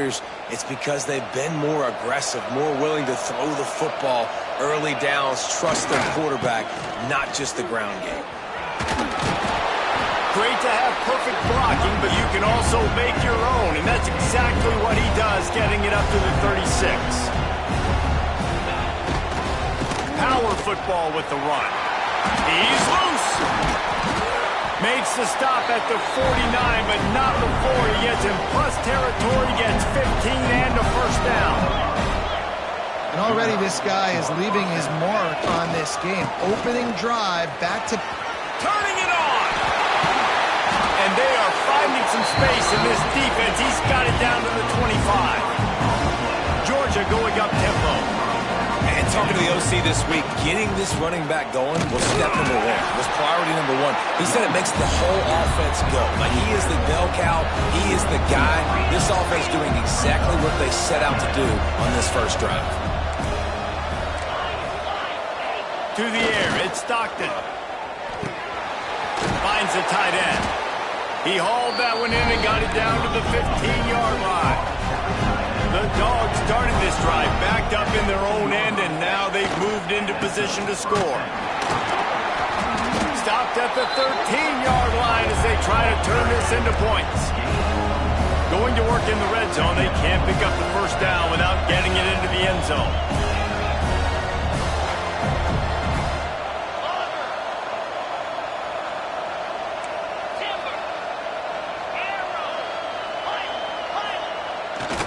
years, it's because they've been more aggressive, more willing to throw the football early downs, trust their quarterback, not just the ground game. Great to have perfect blocking, but you can also make your own, and that's exactly what he does, getting it up to the 36. Power football with the run. He's loose. Makes the stop at the 49, but not before he gets in plus territory, gets 15 and a first down. And already this guy is leaving his mark on this game. Opening drive, back to... Turning it on! And they are finding some space in this defense. He's got it down to the 25. Georgia going up tempo. And talking to the OC this week, getting this running back going was step number one, was priority number one. He said it makes the whole offense go. Like, he is the bell cow. He is the guy. This offense doing exactly what they set out to do on this first drive. To the air, it's Stockton. Finds the tight end. He hauled that one in and got it down to the 15-yard line. The Dogs started this drive backed up in their own end, and now they've moved into position to score. Stopped at the 13-yard line as they try to turn this into points. Going to work in the red zone, they can't pick up the first down without getting it into the end zone.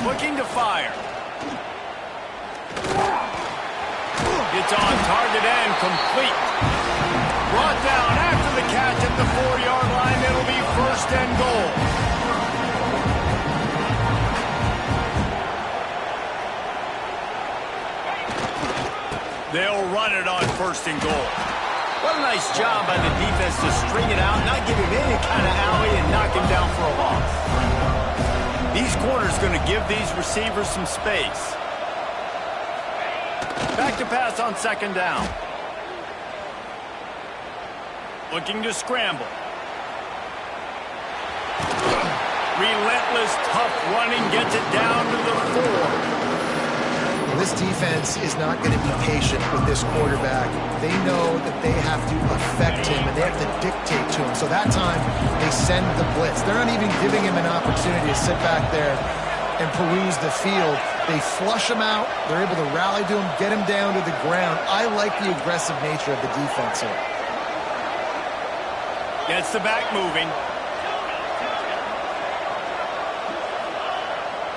Looking to fire. It's on target and complete. Brought down after the catch at the 4-yard line. It'll be first and goal. They'll run it on first and goal. What a nice job by the defense to string it out, not give him any kind of alley, and knock him down for a loss. These corners going to give these receivers some space. Back to pass on second down. Looking to scramble. Relentless, tough running, gets it down to the 4. This defense is not going to be patient with this quarterback. They know that they have to affect him, and they have to dictate to him. So that time, they send the blitz. They're not even giving him an opportunity to sit back there and peruse the field. They flush him out. They're able to rally to him, get him down to the ground. I like the aggressive nature of the defense here. Gets the back moving.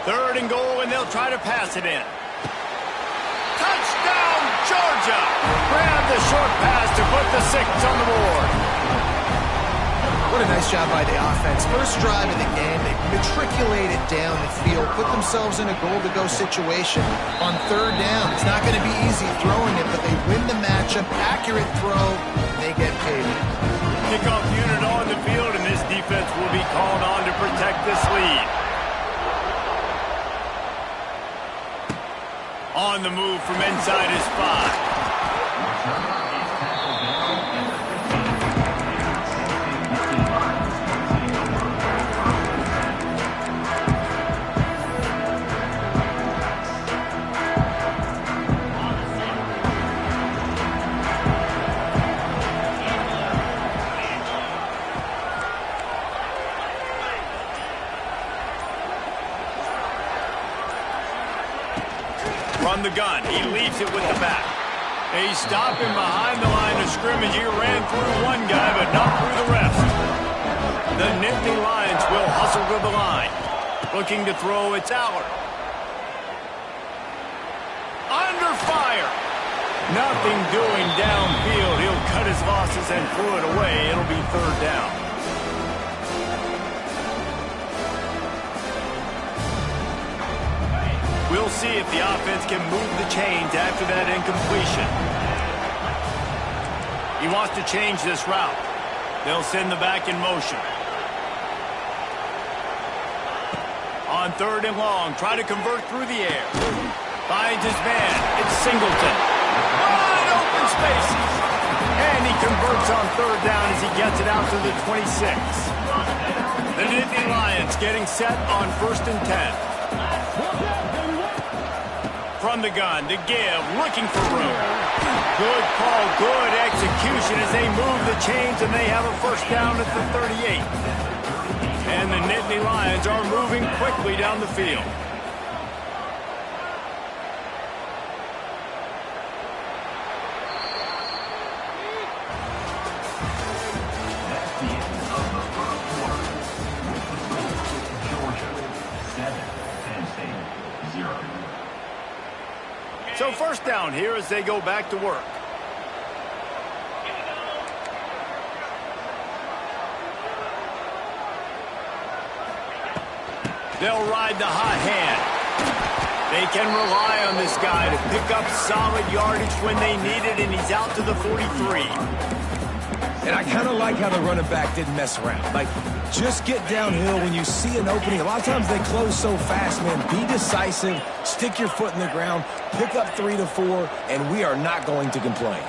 Third and goal, and they'll try to pass it in. Touchdown, Georgia! Grab the short pass to put the 6 on the board. What a nice job by the offense. First drive of the game, they matriculated down the field, put themselves in a goal-to-go situation on third down. It's not going to be easy throwing it, but they win the matchup. Accurate throw, and they get paid. Kickoff unit on the field, and this defense will be called on to protect this lead. On the move from inside his 5. Run the gun. He leaves it with the back. They stop him behind the line of scrimmage. He ran through one guy, but not through the rest. The Nittany Lions will hustle to the line. Looking to throw, it's Allard. Under fire. Nothing doing downfield. He'll cut his losses and throw it away. It'll be third down. We'll see if the offense can move the chains after that incompletion. He wants to change this route. They'll send the back in motion. On third and long, try to convert through the air. Finds his man. It's Singleton. Wide open spaces. And he converts on third down as he gets it out to the 26. The Nittany Lions getting set on 1st and 10. from the gun to give, looking for room. Good call, good execution as they move the chains, and they have a first down at the 38. And the Nittany Lions are moving quickly down the field. So first down here as they go back to work. They'll ride the hot hand. They can rely on this guy to pick up solid yardage when they need it, and he's out to the 43. And I kind of like how the running back didn't mess around. Like, just get downhill when you see an opening. A lot of times they close so fast, man. Be decisive, stick your foot in the ground, pick up 3 to 4, and we are not going to complain.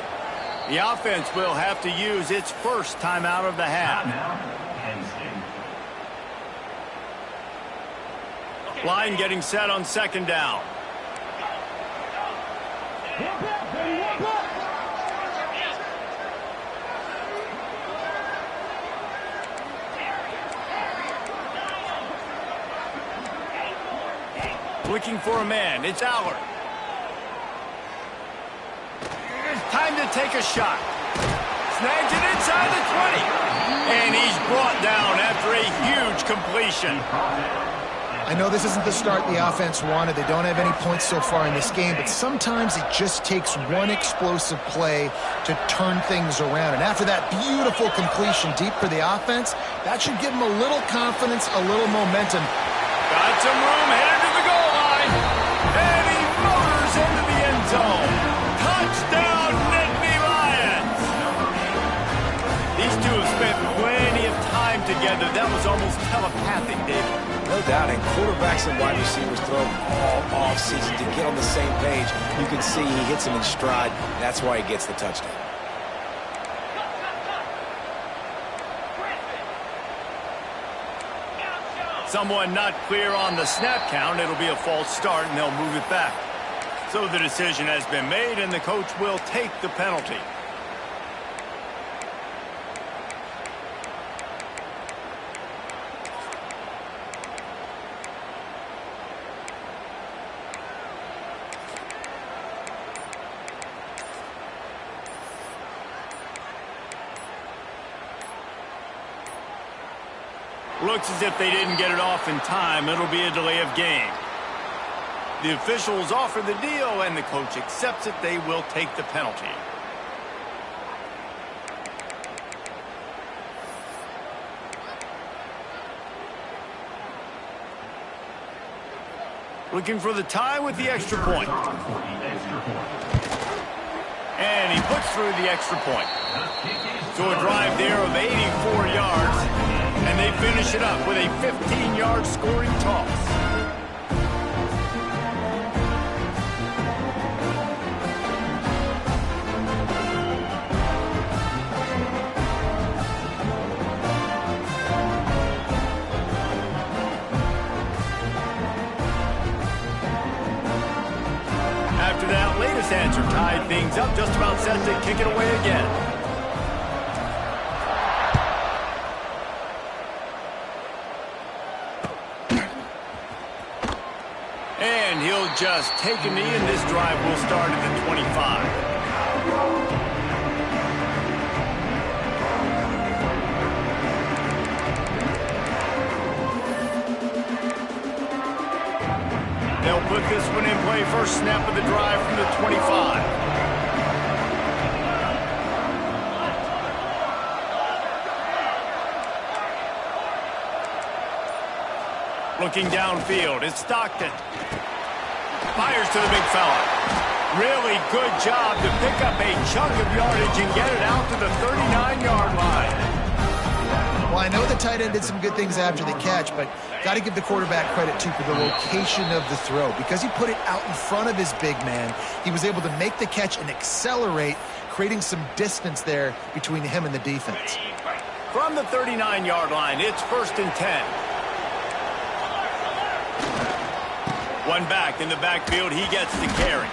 The offense will have to use its first timeout of the half. Line getting set on second down. Looking for a man. It's Allard. Time to take a shot. Snags it inside the 20. And he's brought down after a huge completion. I know this isn't the start the offense wanted. They don't have any points so far in this game, but sometimes it just takes one explosive play to turn things around. And after that beautiful completion deep for the offense, that should give them a little confidence, a little momentum. Got some room, headed to the goal line. And he motors into the end zone. Touchdown, Nittany Lions. These two have spent plenty of time together. That was almost telepathic, David. No doubt, and quarterbacks and wide receivers throw all off-season to get on the same page. You can see he hits him in stride. That's why he gets the touchdown. Someone not clear on the snap count. It'll be a false start, and they'll move it back. So the decision has been made, and the coach will take the penalty. Looks as if they didn't get it off in time. It'll be a delay of game. The officials offer the deal, and the coach accepts it. They will take the penalty. Looking for the tie with the extra point. And he puts through the extra point. So a drive there of 84 yards. And they finish it up with a 15-yard scoring toss. After that latest answer tied things up, just about set to kick it away again. And he'll just take a knee, and this drive will start at the 25. They'll put this one in play. First snap of the drive from the 25. Looking downfield, it's Stockton. Fires to the big fella. Really good job to pick up a chunk of yardage and get it out to the 39-yard line. Well, I know the tight end did some good things after the catch, but got to give the quarterback credit, too, for the location of the throw. Because he put it out in front of his big man, he was able to make the catch and accelerate, creating some distance there between him and the defense. From the 39-yard line, it's 1st and 10. 1 One back in the backfield, he gets to carry.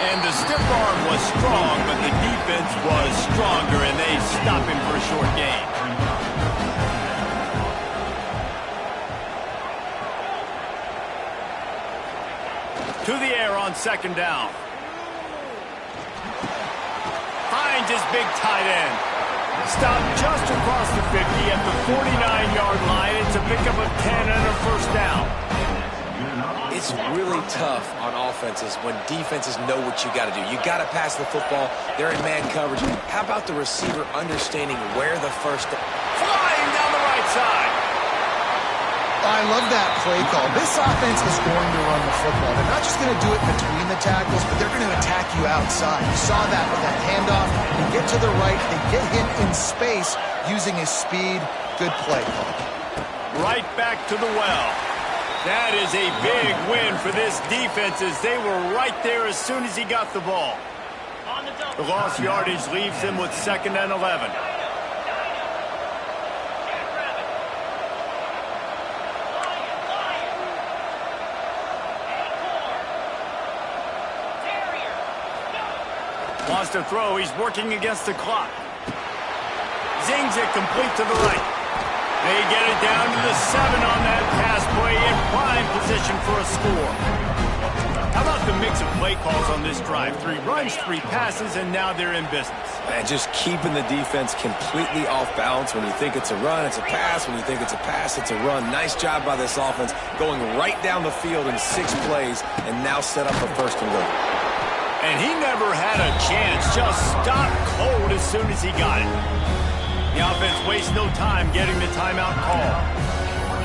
And the stiff arm was strong, but the defense was stronger, and they stop him for a short gain. To the air on second down. Finds his big tight end. Stopped just across the 50 at the 49-yard line. It's a pickup of 10 and a first down. It's really tough on offenses when defenses know what you got to do. You got to pass the football. They're in man coverage. How about the receiver understanding where the first... Flying down the right side. I love that play call. This offense is going to run the football. They're not just going to do it between the tackles, but they're going to attack you outside. You saw that with that handoff. They get to the right. They get him in space using his speed. Good play call. Right back to the well. That is a big win for this defense as they were right there as soon as he got the ball. The lost yardage leaves him with 2nd and 11. Wants to throw. He's working against the clock. Zings it complete to the right. They get it down to the 7 on that pass play in prime position for a score. How about the mix of play calls on this drive? 3 runs, 3 passes, and now they're in business. And just keeping the defense completely off balance. When you think it's a run, it's a pass. When you think it's a pass, it's a run. Nice job by this offense going right down the field in 6 plays and now set up for 1st and goal. And he never had a chance. Just stopped cold as soon as he got it. The offense wastes no time getting the timeout call.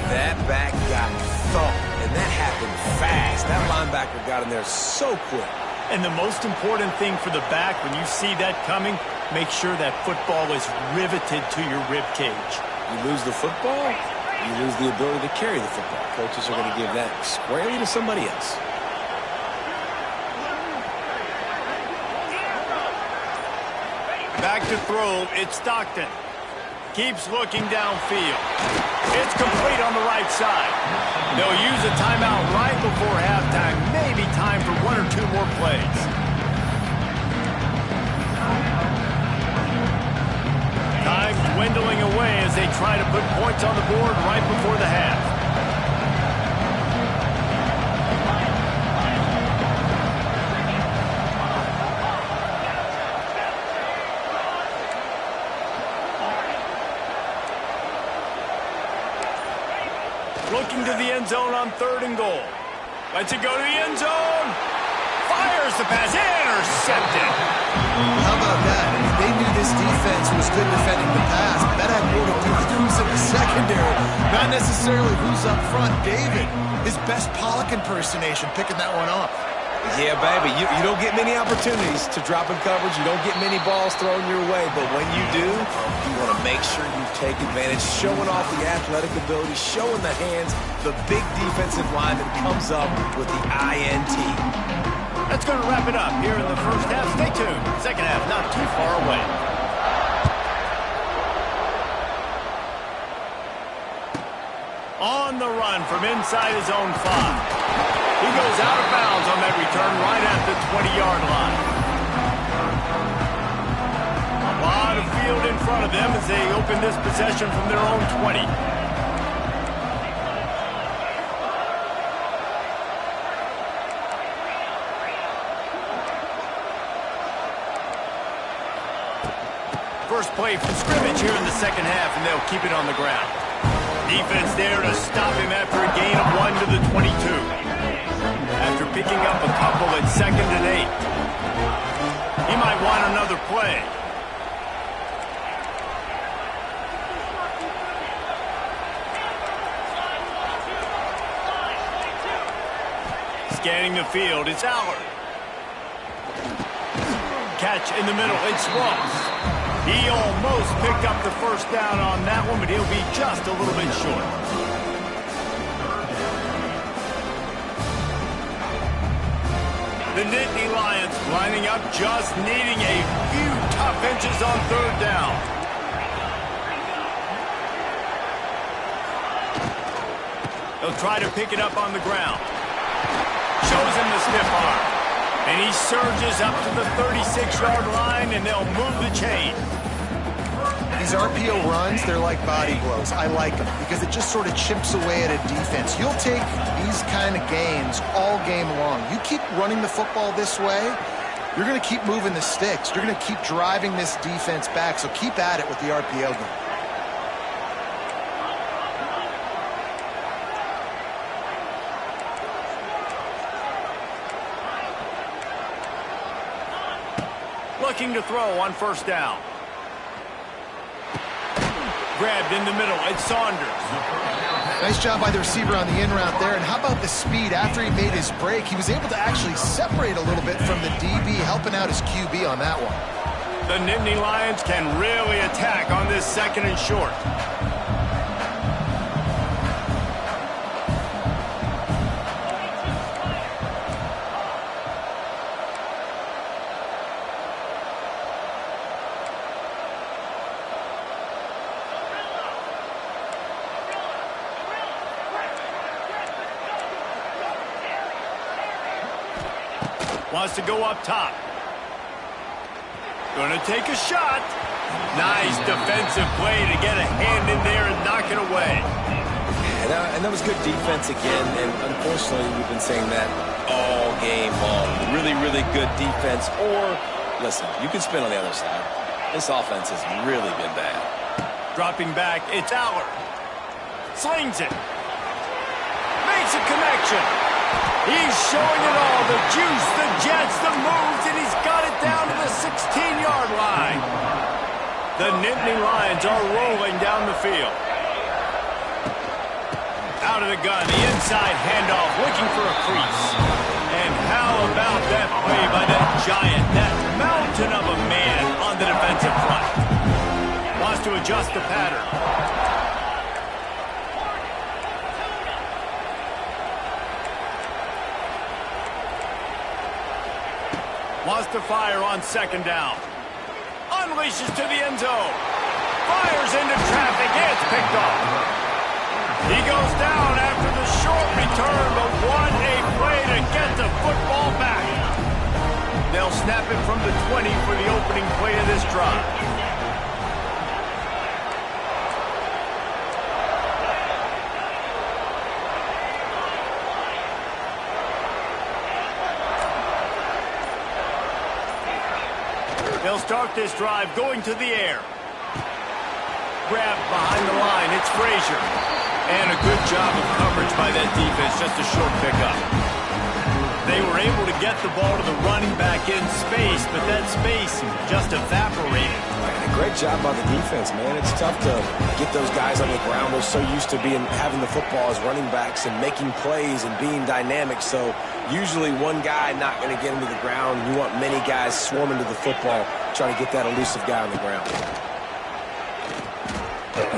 That back got thumped, and that happened fast. That linebacker got in there so quick. And the most important thing for the back, when you see that coming, make sure that football is riveted to your rib cage. You lose the football, you lose the ability to carry the football. Coaches are going to give that squarely to somebody else. Back to throw, it's Stockton. Keeps looking downfield. It's complete on the right side. They'll use a timeout right before halftime. Maybe time for 1 or 2 more plays. Time dwindling away as they try to put points on the board right before the half. Looking to the end zone on 3rd and goal. Lets it go to the end zone. Fires the pass. Intercepted. How about that? I mean, they knew this defense was good defending the pass, but that had more to do with who's in the secondary, not necessarily who's up front. David, his best Pollock impersonation, picking that one off. Yeah, baby, you don't get many opportunities to drop in coverage. You don't get many balls thrown your way, but when you do, you want to make sure you take advantage, showing off the athletic ability, showing the hands, the big defensive line that comes up with the INT. That's going to wrap it up here in the first half. Stay tuned. Second half not too far away. On the run from inside his own 5. He goes out of bounds on that return right at the 20-yard line. A lot of field in front of them as they open this possession from their own 20. First play from scrimmage here in the second half, and they'll keep it on the ground. Defense there to stop him after a gain of 1 to the 22. After picking up a couple at 2nd and 8. He might want another play. Scanning the field, it's Allard. Catch in the middle, it's Ross. He almost picked up the first down on that one, but he'll be just a little bit short. The Nittany Lions lining up, just needing a few tough inches on 3rd down. They'll try to pick it up on the ground. shows him the stiff arm. And he surges up to the 36-yard line, and they'll move the chain. These RPO runs, they're like body blows. I like them because it just sort of chips away at a defense. You'll take these kind of gains all game long. You keep running the football this way, you're going to keep moving the sticks. You're going to keep driving this defense back, so keep at it with the RPO game. Looking to throw on first down. Grabbed in the middle, it's Saunders. Nice job by the receiver on the in route there. And how about the speed? After he made his break, he was able to actually separate a little bit from the DB, helping out his QB on that one. The Nittany Lions can really attack on this second and short. Wants to go up top. Going to take a shot. Nice defensive play to get a hand in there and knock it away. And that was good defense again, and unfortunately we've been saying that all game long. Really, really good defense. Or, listen, you can spin on the other side. This offense has really been bad. Dropping back, it's Allard. Slings it. Makes a connection. He's showing it all, the juice, the jets, the moves, and he's got it down to the 16-yard line. The Nittany Lions are rolling down the field. Out of the gun, the inside handoff, looking for a crease. And how about that play by that giant, that mountain of a man on the defensive front? Wants to adjust the pattern. Wants to fire on second down. Unleashes to the end zone. Fires into traffic. It's picked off. He goes down after the short return, but what a play to get the football back. They'll snap it from the 20 for the opening play of this drive. They'll start this drive going to the air. Grabbed behind the line, it's Frazier. And a good job of coverage by that defense, just a short pickup. They were able to get the ball to the running back in space, but that space just evaporated. And a great job by the defense, man. It's tough to get those guys on the ground. They're so used to having the football as running backs and making plays and being dynamic. So usually one guy not going to get him to the ground. You want many guys swarming to the football, trying to get that elusive guy on the ground.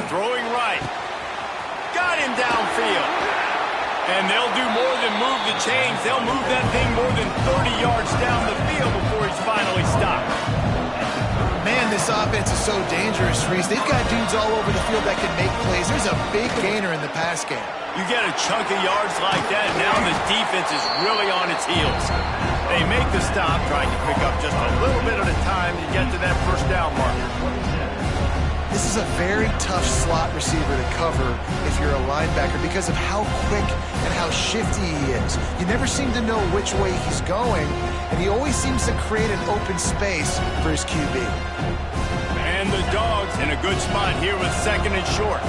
Throwing right. Got him downfield. And they'll do more than move the chains. They'll move that thing more than 30 yards down the field before he's finally stopped. Man, this offense is so dangerous, Reese. They've got dudes all over the field that can make plays. There's a big gainer in the pass game. You get a chunk of yards like that, now the defense is really on its heels. They make the stop, trying to pick up just a little bit at a time to get to that first down marker. This is a very tough slot receiver to cover if you're a linebacker because of how quick and how shifty he is. You never seem to know which way he's going, and he always seems to create an open space for his QB. And the Dogs in a good spot here with second and short.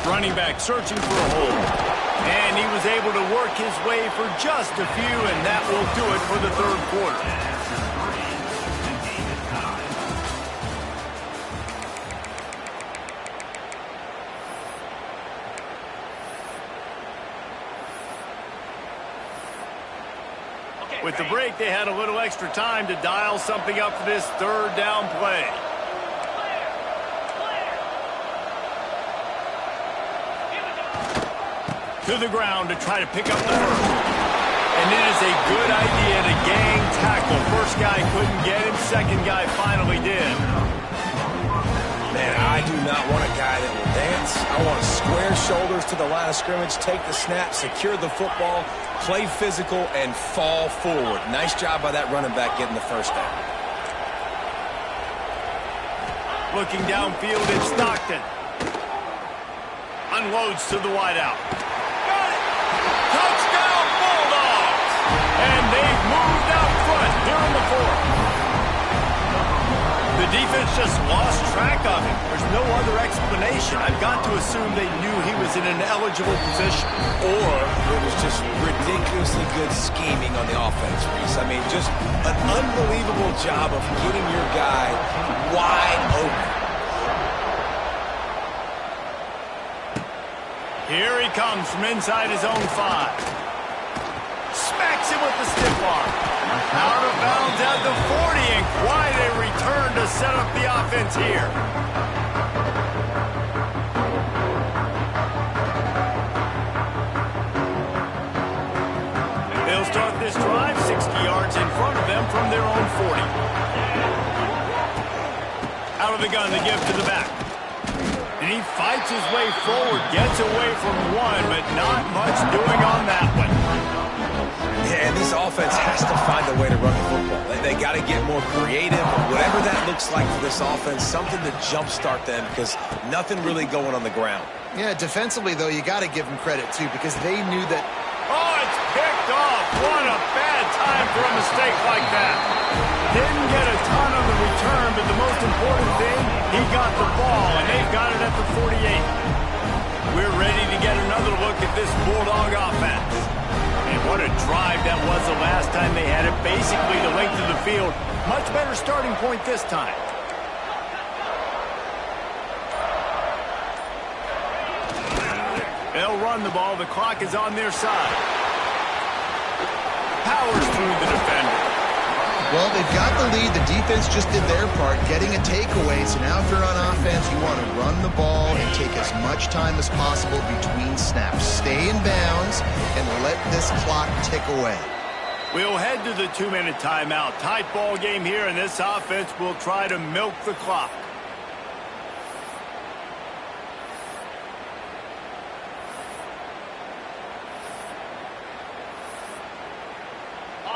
Running back searching for a hole. And he was able to work his way for just a few, and that will do it for the third quarter. With the break, they had a little extra time to dial something up for this third down play. To the ground to try to pick up the first. And it is a good idea to gang tackle. First guy couldn't get him, second guy finally did. Man, I do not want a guy that will dance. I want square shoulders to the line of scrimmage, take the snap, secure the football, play physical, and fall forward. Nice job by that running back getting the first down. Looking downfield, it's Stockton. Unloads to the wideout. Got it! Touchdown, Bulldogs! And they've moved out front here in the fourth. The defense just lost track of him. There's no other explanation. I've got to assume they knew he was in an eligible position. Or it was just ridiculously good scheming on the offense, Reese. I mean, just an unbelievable job of getting your guy wide open. Here he comes from inside his own 5. Smacks him with the stiff arm. Out of bounds at the 40, and quite a return to set up the offense here. They'll start this drive 60 yards in front of them from their own 40. Out of the gun, they give to the back. And he fights his way forward, gets away from one, but not much doing on that one. Yeah, and this offense has to find a way to run the football. They got to get more creative, whatever that looks like for this offense, something to jumpstart them because nothing really going on the ground. Yeah, defensively, though, you got to give them credit, too, because they knew that. Oh, it's picked off. What a bad time for a mistake like that. Didn't get a ton on the return, but the most important thing, he got the ball, and they've got it at the 48. We're ready to get another look at this Bulldog offense. And what a drive that was the last time they had it, basically the length of the field. Much better starting point this time. They'll run the ball. The clock is on their side. Powers through the defender. Well, they've got the lead. The defense just did their part, getting a takeaway. So now if you're on offense, you want to run the ball and take as much time as possible between snaps. Stay in bounds and let this clock tick away. We'll head to the 2-minute timeout. Tight ball game here, and this offense will try to milk the clock.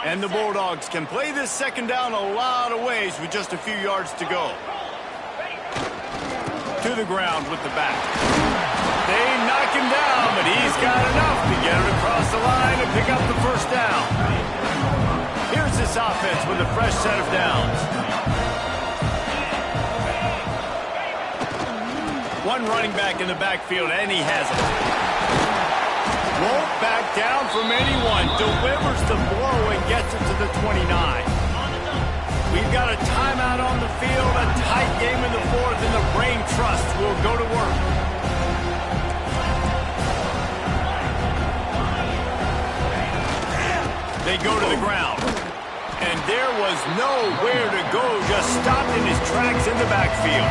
And the Bulldogs can play this second down a lot of ways with just a few yards to go. To the ground with the back. They knock him down, but he's got enough to get it across the line and pick up the first down. Here's this offense with a fresh set of downs. One running back in the backfield, and he has it. Won't back down from anyone. Delivers the blow and gets it to the 29. We've got a timeout on the field, a tight game in the fourth, and the Brain Trust will go to work. They go to the ground. And there was nowhere to go, just stopped in his tracks in the backfield.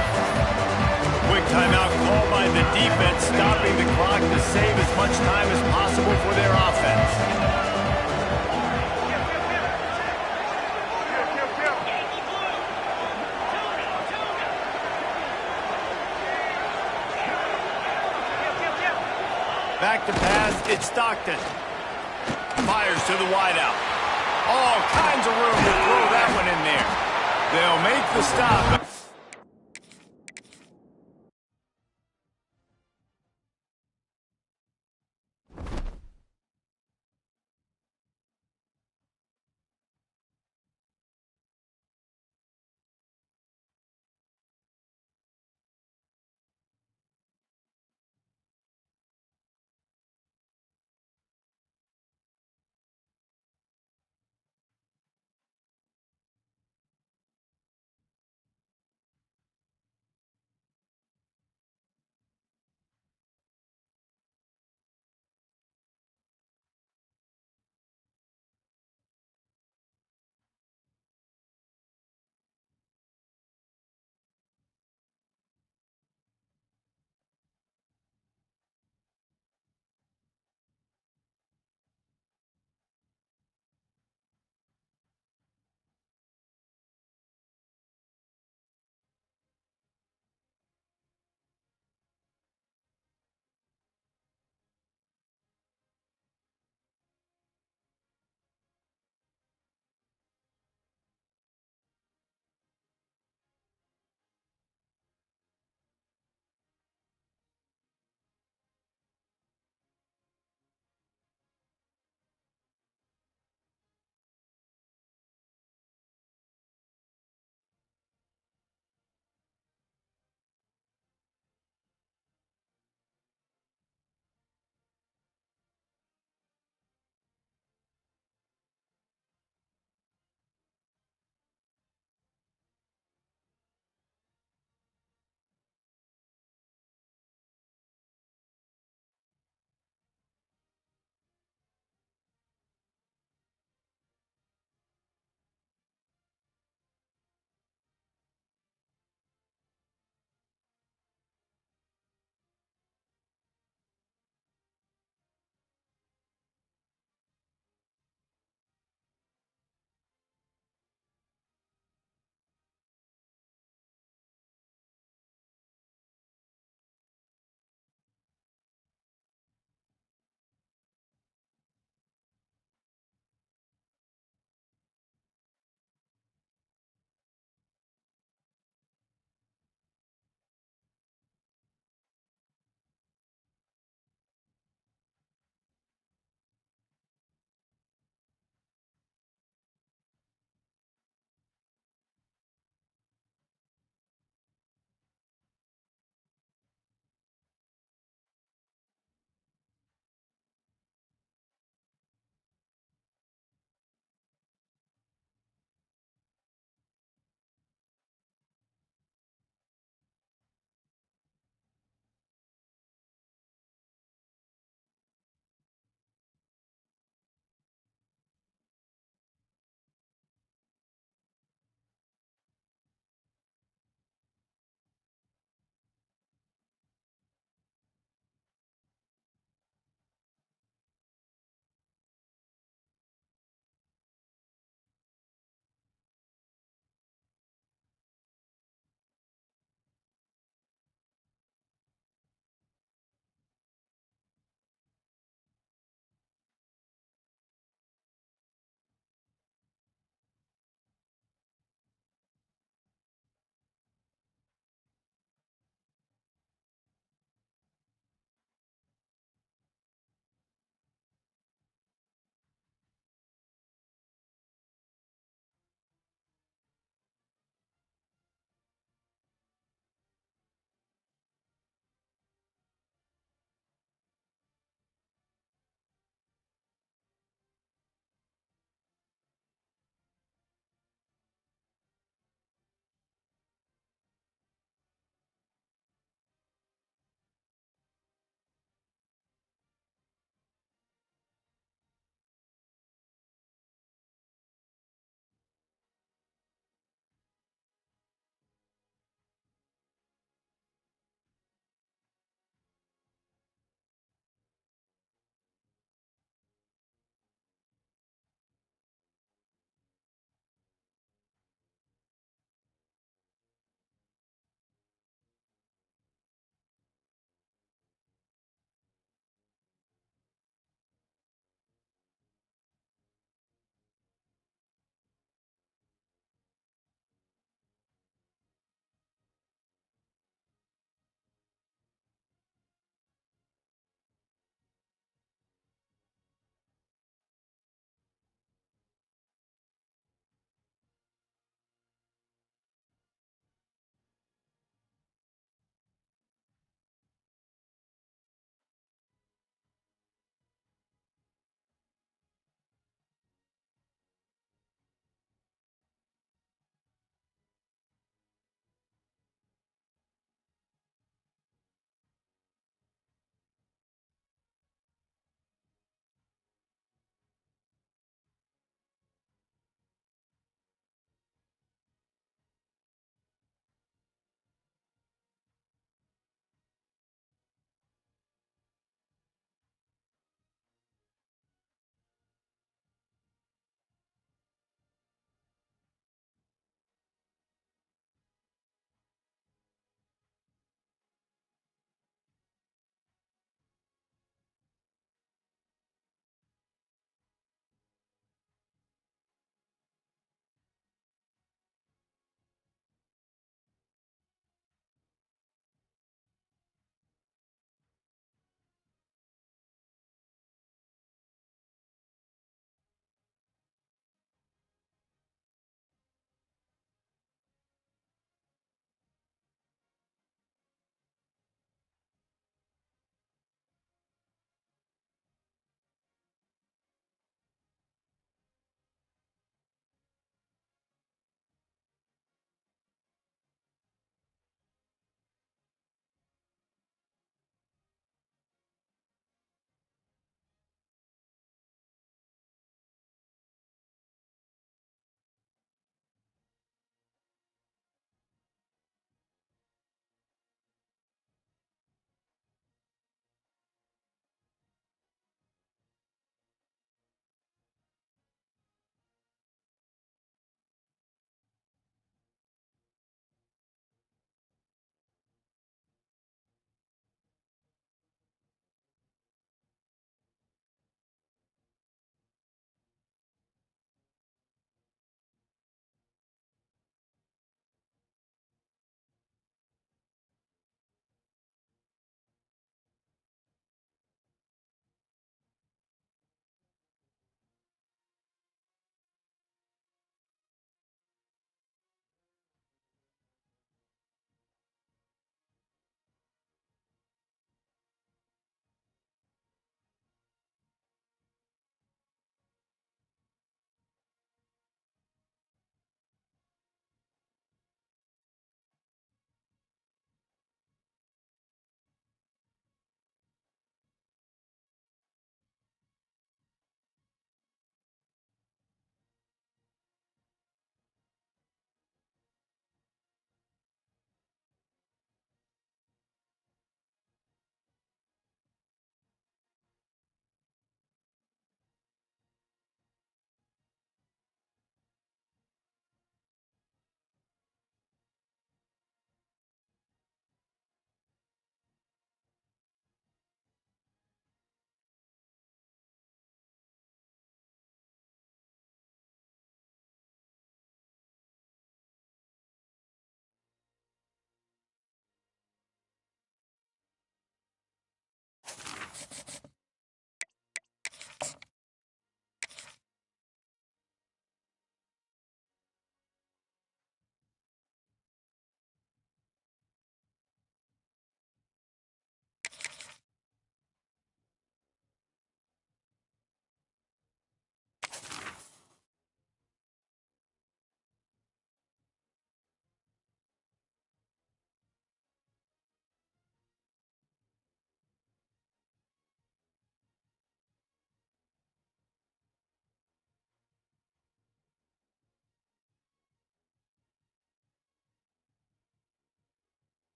Quick timeout called by the defense, stopping the clock to save as much time as possible for their offense. Back to pass, it's Stockton. Fires to the wideout. All kinds of room to throw that one in there. They'll make the stop.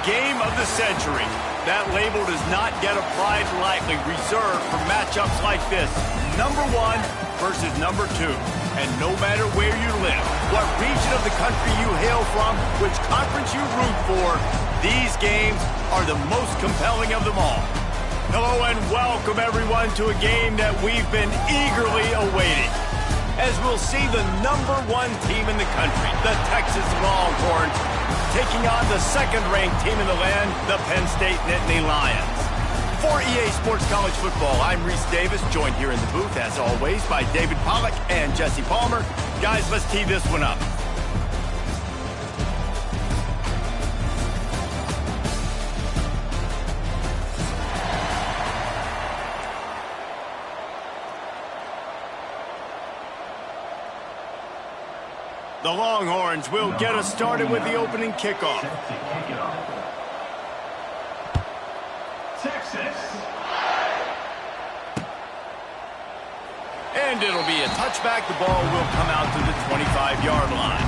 game of the century. That label does not get applied lightly, reserved for matchups like this. Number 1 versus number 2. And no matter where you live, what region of the country you hail from, which conference you root for, these games are the most compelling of them all. Hello and welcome everyone to a game that we've been eagerly awaiting, as we'll see the number 1 team in the country, the Texas Longhorns, taking on the second-ranked team in the land, the Penn State Nittany Lions. For EA Sports College Football, I'm Reese Davis, joined here in the booth, as always, by David Pollack and Jesse Palmer. Guys, let's tee this one up. The Longhorns will get us started with the opening kickoff. Texas. And it'll be a touchback. The ball will come out to the 25-yard line.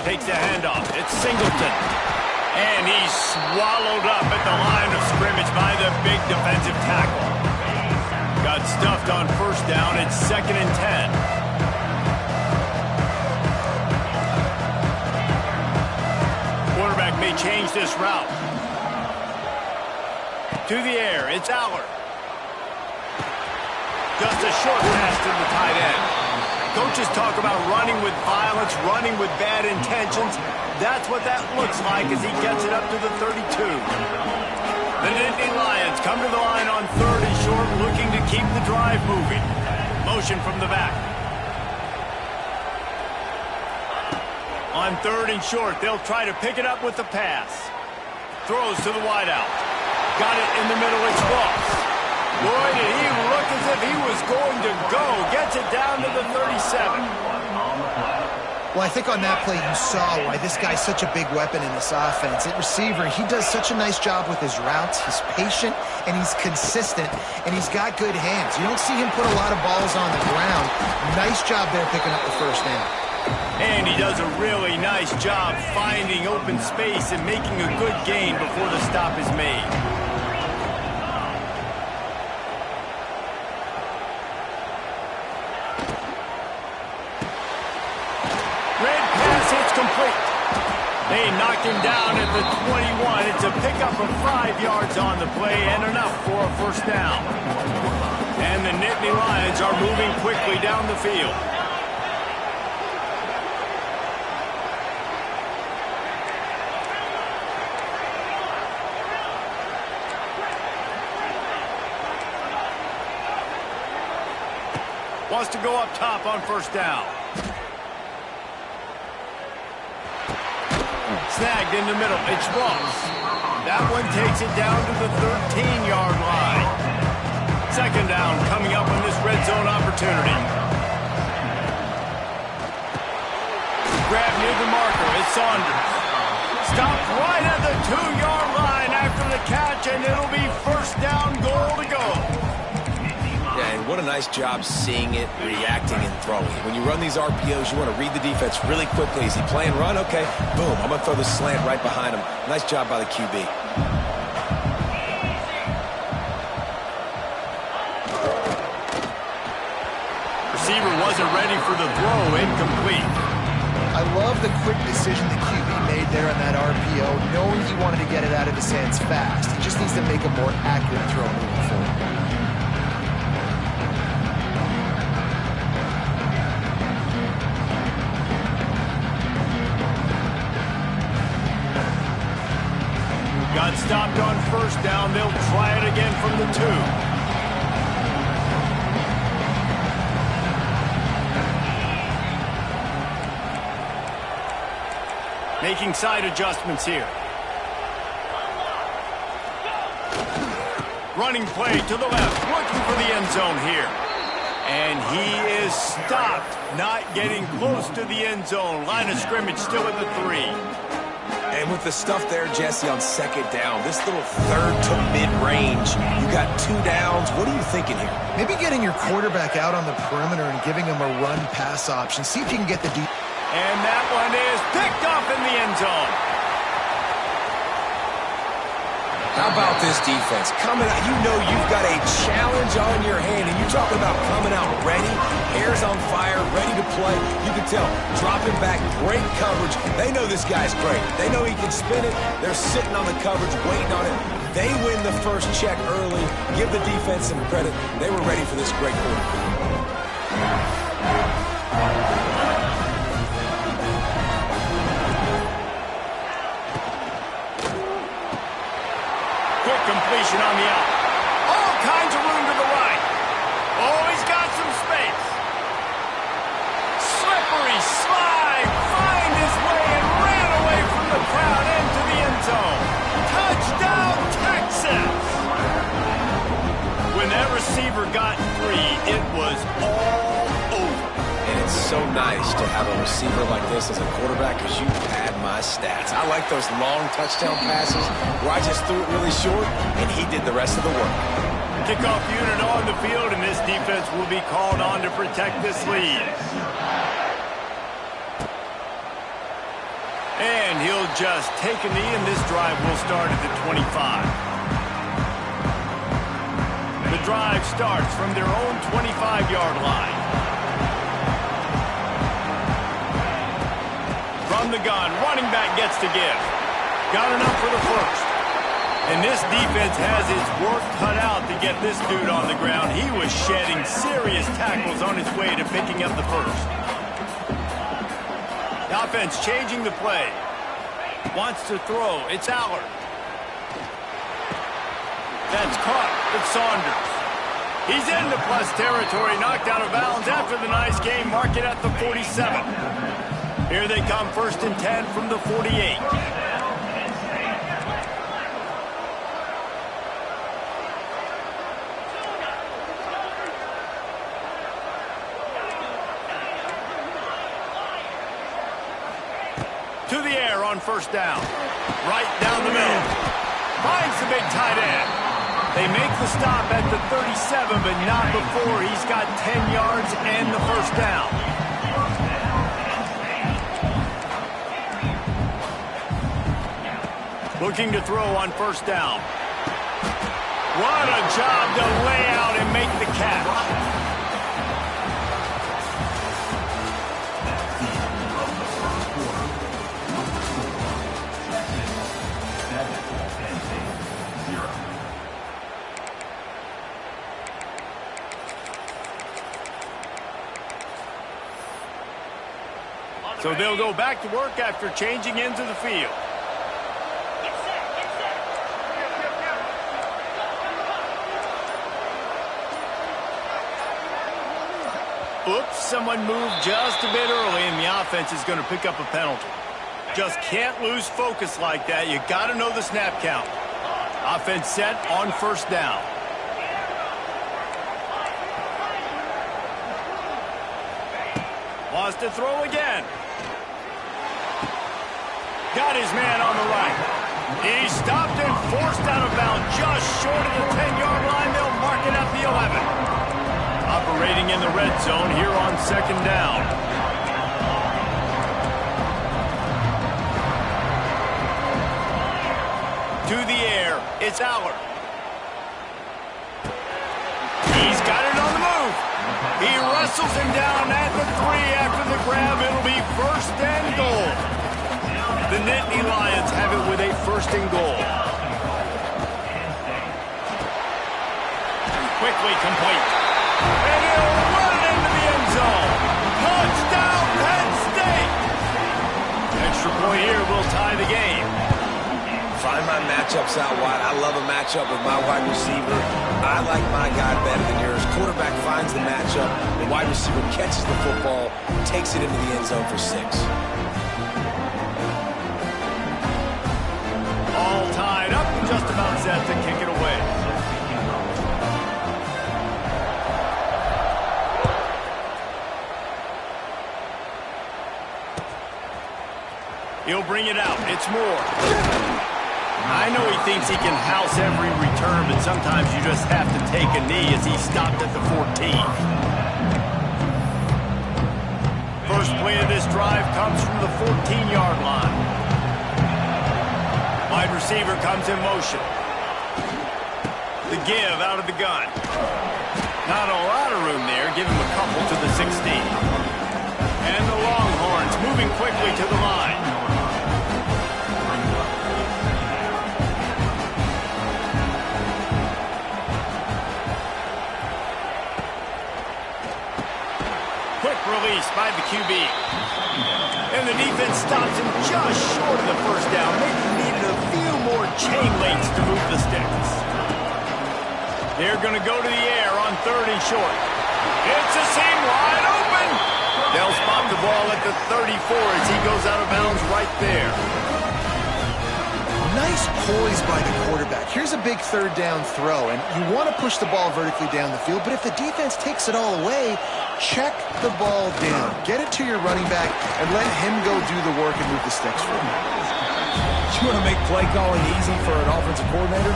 Takes the handoff. It's Singleton. And he's swallowed up at the line of scrimmage by the big defensive tackle. Got stuffed on first down. It's 2nd and 10. Quarterback may change this route. To the air. It's Allard. Just a short pass to the tight end. Coaches talk about running with violence, running with bad intentions. That's what that looks like as he gets it up to the 32. The Nittany Lions come to the line on 3rd and short, looking to keep the drive moving. Motion from the back. On 3rd and short, they'll try to pick it up with the pass. Throws to the wideout. Got it in the middle. It's Ross. Boy, did he look as if he was going to go. Gets it down to the 37. Well, I think on that play you saw why this guy's such a big weapon in this offense. At receiver, he does such a nice job with his routes. He's patient, and he's consistent, and he's got good hands. You don't see him put a lot of balls on the ground. Nice job there picking up the first down. And he does a really nice job finding open space and making a good gain before the stop is made. Complete. They knocked him down at the 21. It's a pickup of 5 yards on the play and enough for a first down. And the Nittany Lions are moving quickly down the field. Wants to go up top on first down. Snagged in the middle. It's Ross. That one takes it down to the 13-yard line. 2nd down coming up on this red zone opportunity. Grab near the marker. It's Saunders. Stopped right at the 2-yard line after the catch, and it'll be first down, goal to go. Yeah, and what a nice job seeing it, reacting, and throwing. When you run these RPOs, you want to read the defense really quickly. Is he playing run? Okay, boom, I'm going to throw the slant right behind him. Nice job by the QB. Receiver wasn't ready for the throw, incomplete. I love the quick decision the QB made there on that RPO, knowing he wanted to get it out of his hands fast. He just needs to make a more accurate throw moving forward. first down. They'll try it again from the 2. Making side adjustments here. Running play to the left, looking for the end zone here. And he is stopped, not getting close to the end zone. Line of scrimmage still at the 3. And with the stuff there, Jesse, on second down, this little third to mid-range, you got 2 downs. What are you thinking here? Maybe getting your quarterback out on the perimeter and giving him a run-pass option. See if you can get the deep. And that one is picked off in the end zone. How about this defense? Coming out, you know you've got a challenge on your hand, and you're talking about coming out ready, hairs on fire, ready to play. You can tell, dropping back, great coverage. They know this guy's great. They know he can spin it. They're sitting on the coverage, waiting on it. They win the first check early. Give the defense some credit. They were ready for this great quarter. Completion on the out. All kinds of room to the right. Oh, he's got some space. Slippery slide. Find his way and ran away from the crowd into the end zone. Touchdown, Texas. When that receiver got free, it was all over. And it's so nice to have a receiver like this as a quarterback because you pad my stats. I like those long touchdown passes where I just threw it really short and he did the rest of the work. Kickoff unit on the field, and this defense will be called on to protect this lead. And he'll just take a knee, and this drive will start at the 25. The drive starts from their own 25-yard line. From the gun, running back gets to give. Got enough for the first. And this defense has its work cut out to get this dude on the ground. He was shedding serious tackles on his way to picking up the first. The offense changing the play. Wants to throw. It's Allard. That's caught. It's Saunders. He's into plus territory, knocked out of bounds after the nice game. Mark it at the 47. Here they come, 1st and 10 from the 48. To the air on 1st down. Right down the middle. Finds the big tight end. They make the stop at the 37, but not before he's got 10 yards and the 1st down. Looking to throw on 1st down. What a job to lay out and make the catch. So they'll go back to work after changing into the field. Oops, someone moved just a bit early, and the offense is going to pick up a penalty. Just can't lose focus like that. You got to know the snap count. Offense set on 1st down. Wants to throw again. Got his man on the right. He stopped and forced out of bounds just short of the 10-yard line. They'll mark it at the 11. Operating in the red zone here on 2nd down. To the air, it's Allard. He's got it on the move. He wrestles him down at the 3 after the grab. It'll be 1st and goal. The Nittany Lions have it with a 1st and goal. Quickly complete. And he'll run it into the end zone. Touchdown, Penn State! Extra point here will tie the game. Find my match matchups out wide. I love a matchup with my wide receiver. I like my guy better than yours. Quarterback finds the matchup. The wide receiver catches the football, takes it into the end zone for 6. All tied up and just about set to kick it away. He'll bring it out. It's Moore. I know he thinks he can house every return, but sometimes you just have to take a knee as he stopped at the 14. First play of this drive comes from the 14-yard line. Wide receiver comes in motion. The give out of the gun. Not a lot of room there. Give him a couple to the 16. And the Longhorns moving quickly to the line. Release by the QB. And the defense stops him just short of the first down. Maybe needed a few more chain links to move the sticks. They're going to go to the air on 3rd and short. It's a seam wide open. They'll spot the ball at the 34 as he goes out of bounds right there. Nice poise by the quarterback. Here's a big 3rd down throw, and you want to push the ball vertically down the field, but if the defense takes it all away, check the ball down. Get it to your running back and let him go do the work and move the sticks for him. You want to make play calling easy for an offensive coordinator?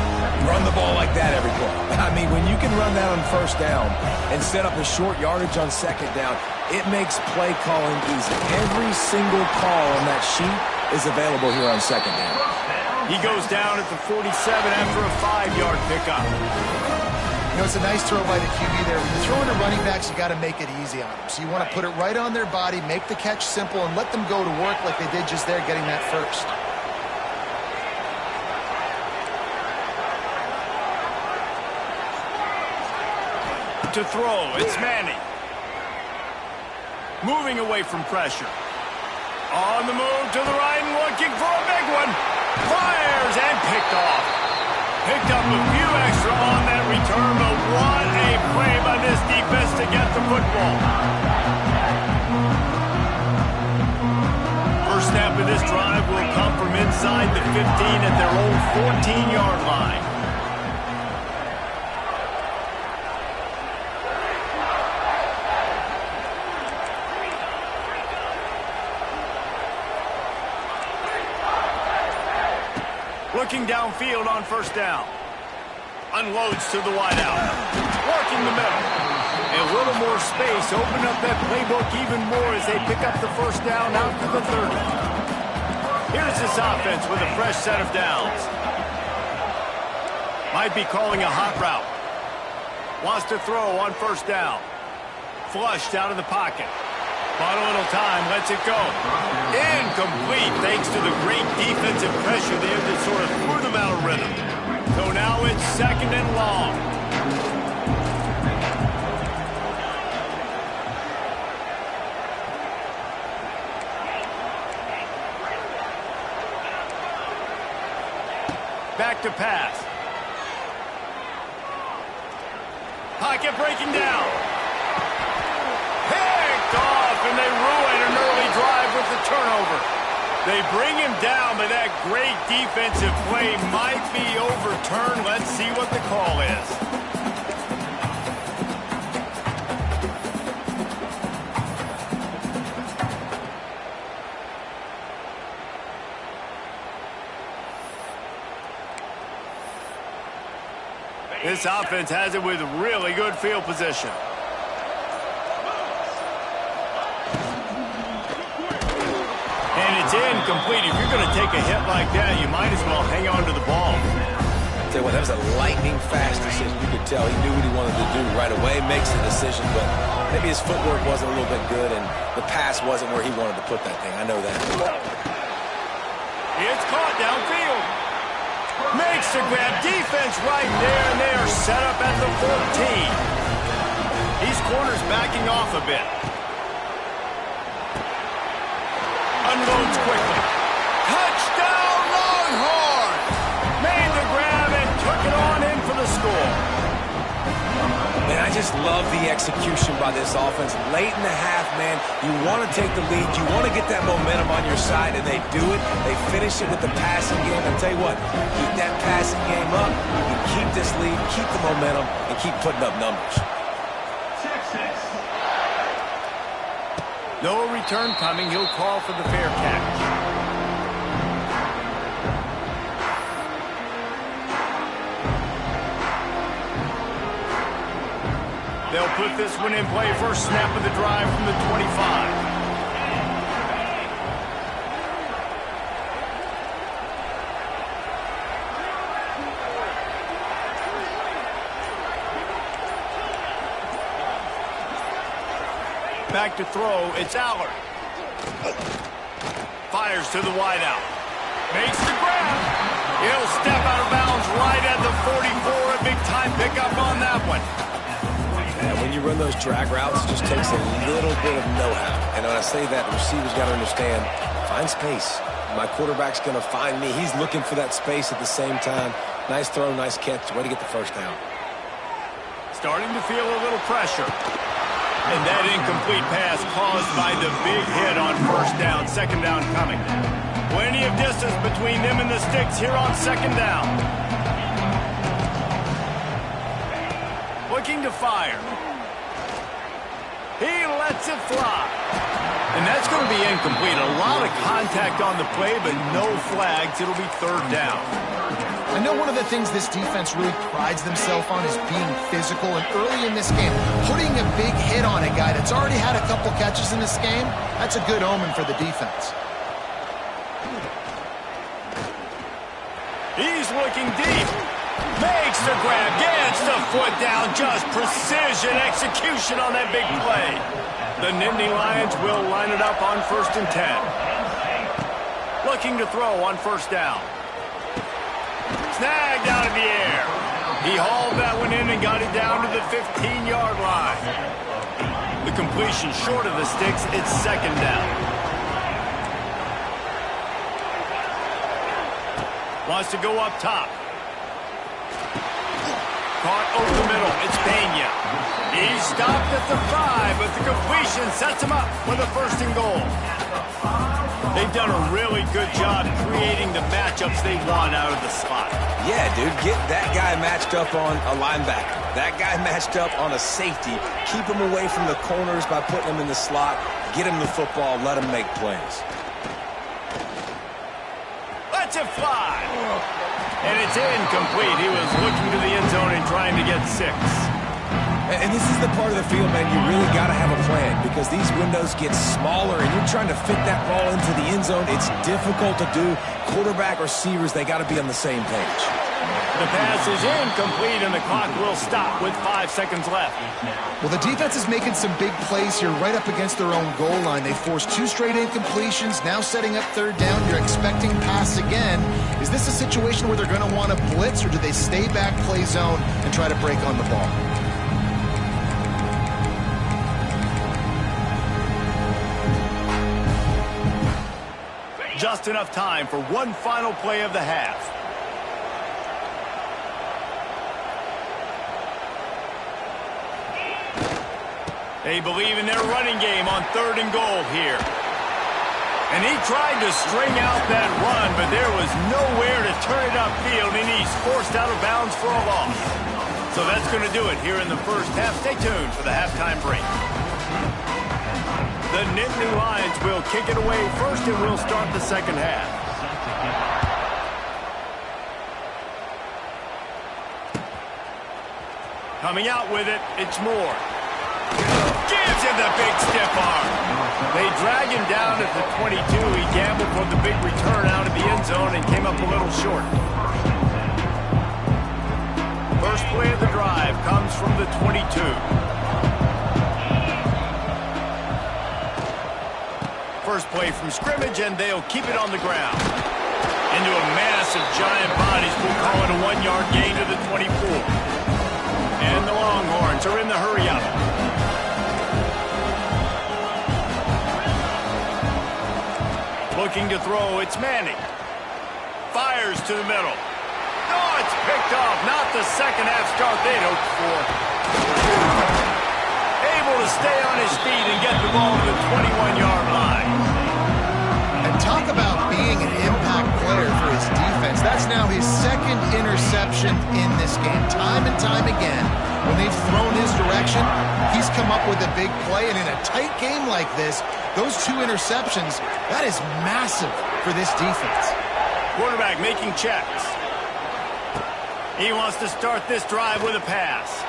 Run the ball like that every play. I mean, when you can run that on 1st down and set up a short yardage on 2nd down, it makes play calling easy. Every single call on that sheet is available here on 2nd down. He goes down at the 47 after a 5-yard pickup. You know, it's a nice throw by the QB there. When you're throwing to running backs, you got to make it easy on them. So you want to put it right on their body, make the catch simple, and let them go to work like they did just there, getting that first. To throw, it's Manning. Moving away from pressure. On the move to the right and looking for a big one. Fires and picked off. Picked up a few extra on that return, but what a play by this defense to get the football. First snap of this drive will come from inside the 15 at their own 14-yard line. Looking downfield on 1st down. Unloads to the wideout. Working the middle. A little more space. Open up that playbook even more as they pick up the 1st down out to the 30. Here's this offense with a fresh set of downs. Might be calling a hot route. Wants to throw on 1st down. Flushed out of the pocket. Bought a little time, lets it go. Incomplete, thanks to the great defensive pressure there that sort of threw them out of rhythm. So now it's 2nd and long. Back to pass. Pocket breaking down. And they ruin an early drive with the turnover. They bring him down, but that great defensive play might be overturned. Let's see what the call is. This offense has it with really good field position. It's incomplete. If you're going to take a hit like that, you might as well hang on to the ball. Tell you what, that was a lightning-fast decision. You could tell he knew what he wanted to do right away, makes the decision, but maybe his footwork wasn't a little bit good, and the pass wasn't where he wanted to put that thing. I know that. It's caught downfield. Makes the grab. Defense right there, and they are set up at the 14. These corners backing off a bit. Unloads quickly. Touchdown, Longhorns! Made just love the execution by this offense. Late in the half, man, you want to take the lead. You want to get that momentum on your side, and they do it. They finish it with the passing game. I'll tell you what, keep that passing game up. You can keep this lead, keep the momentum, and keep putting up numbers. No return coming. He'll call for the fair catch. They'll put this one in play. First snap of the drive from the 25. Back to throw. It's Allard. Fires to the wideout. Makes the grab. He'll step out of bounds right at the 44. A big time pickup on that one. And when you run those drag routes, it just takes a little bit of know-how. And when I say that, the receiver's got to understand, find space. My quarterback's going to find me. He's looking for that space at the same time. Nice throw, nice catch. Way to get the first down. Starting to feel a little pressure. And that incomplete pass caused by the big hit on first down. Second down coming. Plenty of distance between them and the sticks here on second down. Looking to fire. He lets it fly. And that's going to be incomplete. A lot of contact on the play, but no flags. It'll be third down. I know one of the things this defense really prides themselves on is being physical. And early in this game, putting a big hit on a guy that's already had a couple catches in this game, that's a good omen for the defense. He's looking deep. Makes the grab, gets the foot down, just precision execution on that big play. The Nittany Lions will line it up on 1st and 10. Looking to throw on first down. Snagged out of the air. He hauled that one in and got it down to the 15-yard line. The completion short of the sticks, it's second down. Wants to go up top. Caught over the middle. It's Pena. He stopped at the 5, but the completion sets him up for the 1st and goal. They've done a really good job creating the matchups they want out of the slot. Yeah, dude, get that guy matched up on a linebacker. That guy matched up on a safety. Keep him away from the corners by putting him in the slot. Get him the football. Let him make plays. Lets it fly. And it's incomplete. He was looking to the end zone and trying to get 6. And this is the part of the field, man, you really got to have a plan because these windows get smaller and you're trying to fit that ball into the end zone. It's difficult to do. Quarterback, receivers, they got to be on the same page. The pass is incomplete and the clock will stop with 5 seconds left. Well, the defense is making some big plays here right up against their own goal line. They forced 2 straight incompletions, now setting up third down. You're expecting pass again. Is this a situation where they're going to want to blitz or do they stay back, play zone, and try to break on the ball? Just enough time for one final play of the half. They believe in their running game on 3rd and goal here. And he tried to string out that run, but there was nowhere to turn it upfield, and he's forced out of bounds for a loss. So that's going to do it here in the first half. Stay tuned for the halftime break. The Nittany Lions will kick it away first, and we'll start the second half. Coming out with it, it's Moore. Gives him the big stiff arm. They drag him down at the 22. He gambled for the big return out of the end zone and came up a little short. First play of the drive comes from the 22. First play from scrimmage, and they'll keep it on the ground. Into a mass of giant bodies. We'll call it a 1-yard gain to the 24. And the Longhorns are in the hurry-up. Looking to throw, it's Manning. Fires to the middle. Oh, it's picked off. Not the second half start they'd hoped for. able to stay on his feet and get the ball to the 21-yard line. And talk about being an impact player for his defense. That's now his second interception in this game. Time and time again, when they've thrown his direction, he's come up with a big play. And in a tight game like this, those 2 interceptions, that is massive for this defense. Quarterback making checks. He wants to start this drive with a pass.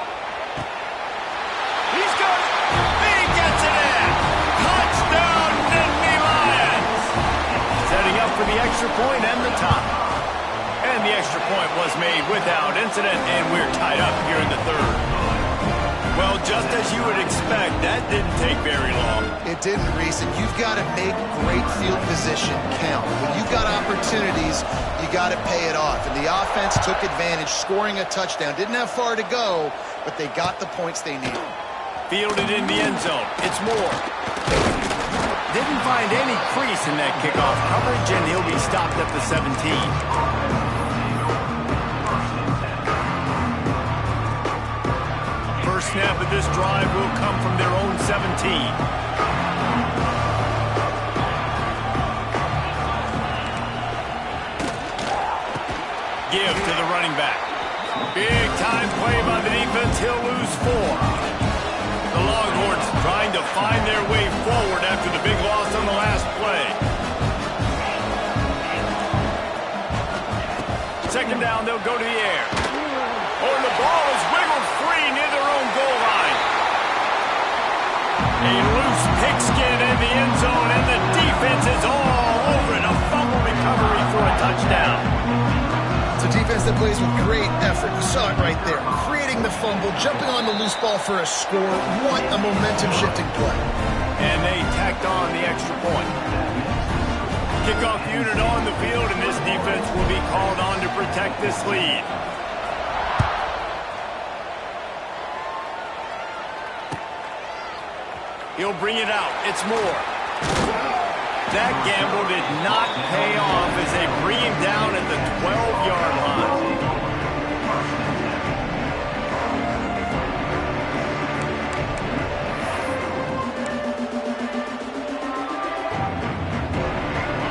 He's got it. He gets it in. Touchdown, Nittany Lions. Setting up for the extra point and the tie. And the extra point was made without incident, and we're tied up here in the third. Well, just as you would expect, that didn't take very long. It didn't, Reese, and you've got to make great field position count. When you've got opportunities, you got to pay it off. And the offense took advantage, scoring a touchdown. Didn't have far to go, but they got the points they needed. Fielded in the end zone. It's Moore. Didn't find any crease in that kickoff coverage, and he'll be stopped at the 17. First snap of this drive will come from their own 17. Give to the running back. Big time play by the defense. He'll lose 4. The Longhorns trying to find their way forward after the big loss on the last play. Second down, they'll go to the air. Oh, and the ball is wiggled free near their own goal line. A loose pigskin in the end zone, and the defense is all over it. A fumble recovery for a touchdown. It's a defense that plays with great effort. You saw it right there. Creating the fumble, jumping on the loose ball for a score. What a momentum-shifting play. And they tacked on the extra point. Kickoff unit on the field, and this defense will be called on to protect this lead. He'll bring it out. It's Moore. That gamble did not pay off as they bring him down at the 12-yard line.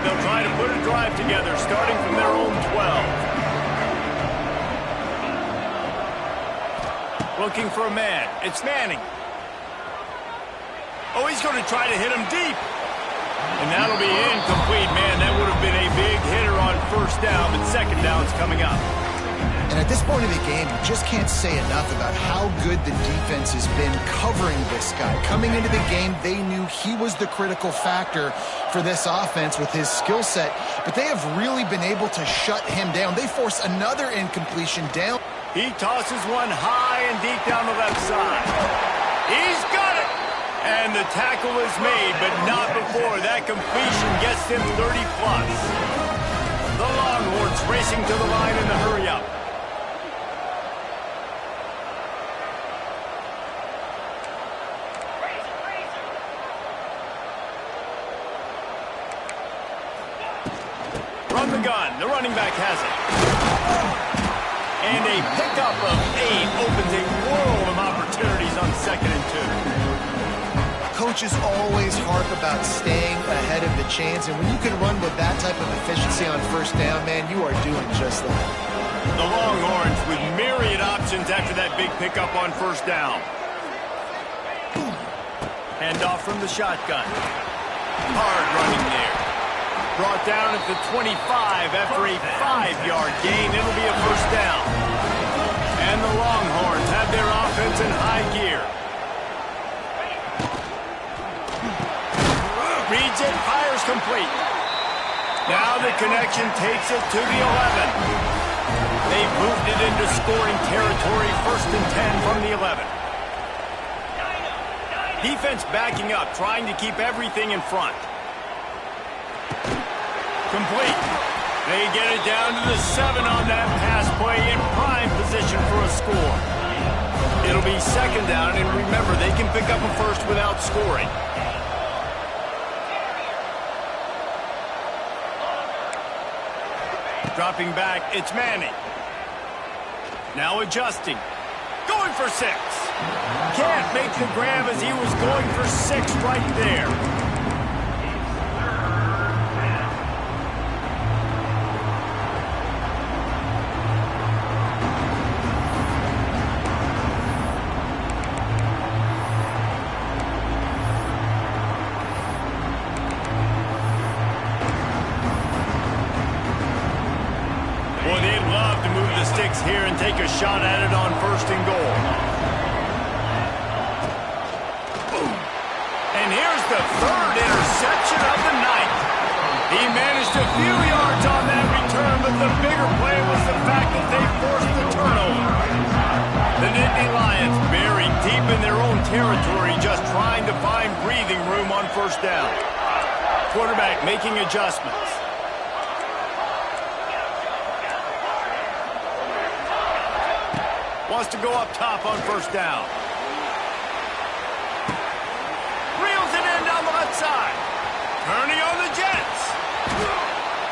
They'll try to put a drive together, starting from their own 12. Looking for a man. It's Manning. Oh, he's going to try to hit him deep. And that'll be incomplete, man. That would have been a big hitter on first down, but second down's coming up. And at this point of the game, you just can't say enough about how good the defense has been covering this guy. Coming into the game, they knew he was the critical factor for this offense with his skill set, but they have really been able to shut him down. They force another incompletion down. He tosses one high and deep down the left side. He's got it! And the tackle is made, but not before that completion gets him 30-plus. The Longhorns racing to the line in the hurry-up. Run the gun. The running back has it. And a pickup of 8 opens a world of opportunities on 2nd and 2. Coaches always harp about staying ahead of the chains, and when you can run with that type of efficiency on first down, man, you are doing just that. The Longhorns with myriad options after that big pickup on first down. Handoff from the shotgun. Hard running there. Brought down at the 25 after a 5-yard gain. It'll be a first down. And the Longhorns have their offense in high gear. Reads it, fires complete. Now the connection takes it to the 11. They've moved it into scoring territory, 1st and 10 from the 11. Defense backing up, trying to keep everything in front. Complete. They get it down to the 7 on that pass play, in prime position for a score. It'll be second down, and remember, they can pick up a first without scoring. Dropping back, it's Manning. Now adjusting. Going for 6. Can't make the grab as he was going for 6 right there. Boy, they'd love to move the sticks here and take a shot at it on 1st and goal. And here's the 3rd interception of the night. He managed a few yards on that return, but the bigger play was the fact that they forced the turnover. The Nittany Lions buried deep in their own territory, just trying to find breathing room on 1st down. Quarterback making adjustments. Wants to go up top on 1st down. Reels it in down the left side. Turning on the Jets.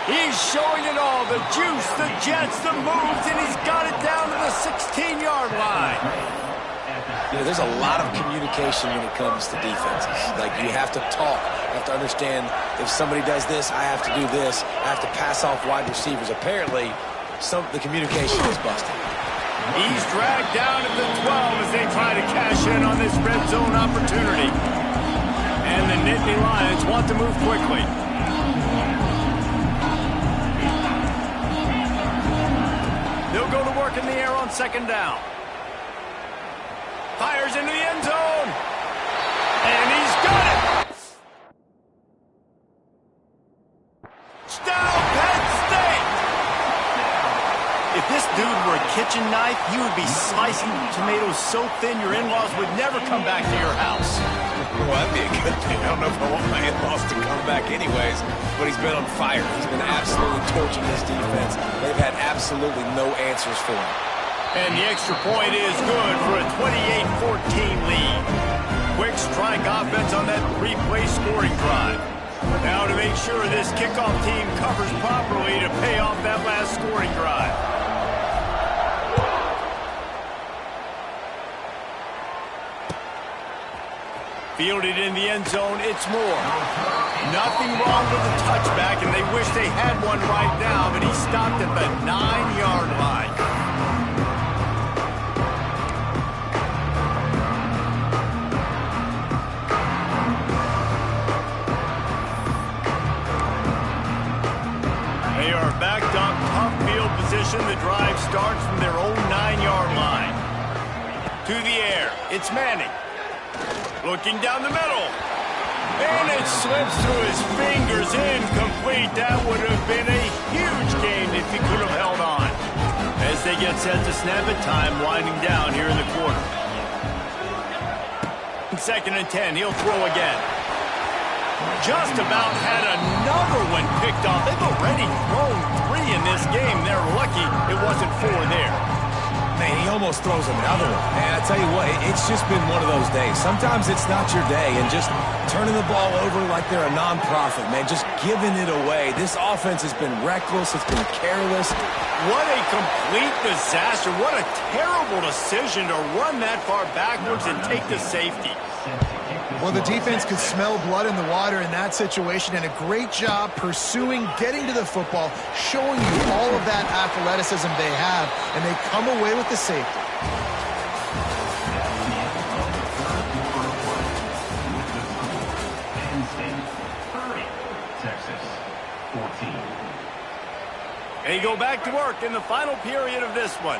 He's showing it all. The juice, the Jets, the moves, and he's got it down to the 16-yard line. You know, there's a lot of communication when it comes to defenses. Like, you have to talk. You have to understand if somebody does this, I have to do this. I have to pass off wide receivers. Apparently, the communication is busted. He's dragged down at the 12 as they try to cash in on this red zone opportunity. And the Nittany Lions want to move quickly. They'll go to work in the air on 2nd down. Fires into the end zone. And he's got it. Touchdown, Penn State. If this dude were a kitchen knife, he would be slicing tomatoes so thin your in-laws would never come back to your house. Well, that'd be a good thing. I don't know if I want my in-laws to come back anyways, but he's been on fire. He's been absolutely torching this defense. They've had absolutely no answers for him. And the extra point is good for a 28-14 lead. Quick strike offense on that 3-play scoring drive. Now to make sure this kickoff team covers properly to pay off that last scoring drive. Fielded in the end zone, it's Moore. Nothing wrong with the touchback, and they wish they had one right now, but he stopped at the 9-yard line. They are backed up, tough field position. The drive starts from their own 9-yard line. To the air, it's Manning. Looking down the middle. And it slips through his fingers, incomplete. That would have been a huge gain if he could have held on. As they get set to snap it, time winding down here in the quarter. 2nd and 10, he'll throw again. Just about had another one picked off. They've already thrown 3 in this game. They're lucky it wasn't 4 there. Man, he almost throws another one. And I tell you what, it's just been one of those days. Sometimes it's not your day, and just turning the ball over like they're a nonprofit, man, just giving it away. This offense has been reckless. It's been careless. What a complete disaster. What a terrible decision to run that far backwards and take the safety. Well, the defense could smell blood in the water in that situation, and a great job pursuing, getting to the football, showing you all of that athleticism they have, and they come away with the safety. Texas, 14. They go back to work in the final period of this one.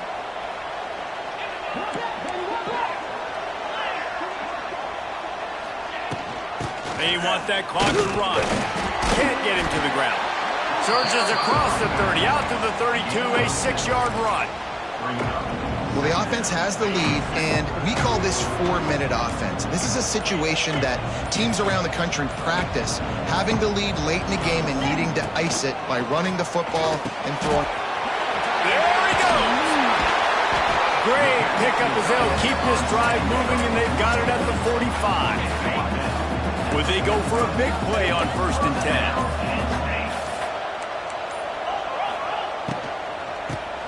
They want that clock to run. Can't get him to the ground. Surges across the 30, out to the 32, a 6-yard run. Well, the offense has the lead, and we call this 4-minute offense. This is a situation that teams around the country practice, having the lead late in the game and needing to ice it by running the football and throwing. There he goes. Great pickup as they'll keep this drive moving, and they've got it at the 45. Would they go for a big play on 1st and 10?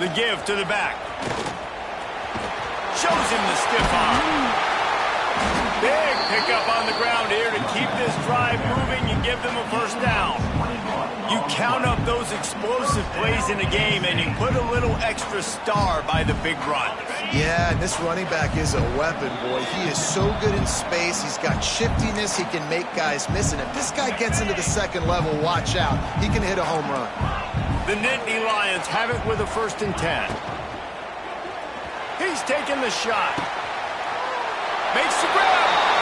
The give to the back. shows him the stiff arm. Big pickup on the ground here to keep this drive moving and give them a first down. You count up those explosive plays in a game, and you put a little extra star by the big run. Yeah, and this running back is a weapon, boy. He is so good in space. He's got shiftiness. He can make guys miss. And if this guy gets into the second level, watch out. He can hit a home run. The Nittany Lions have it with a 1st and 10. He's taking the shot. Makes the grab.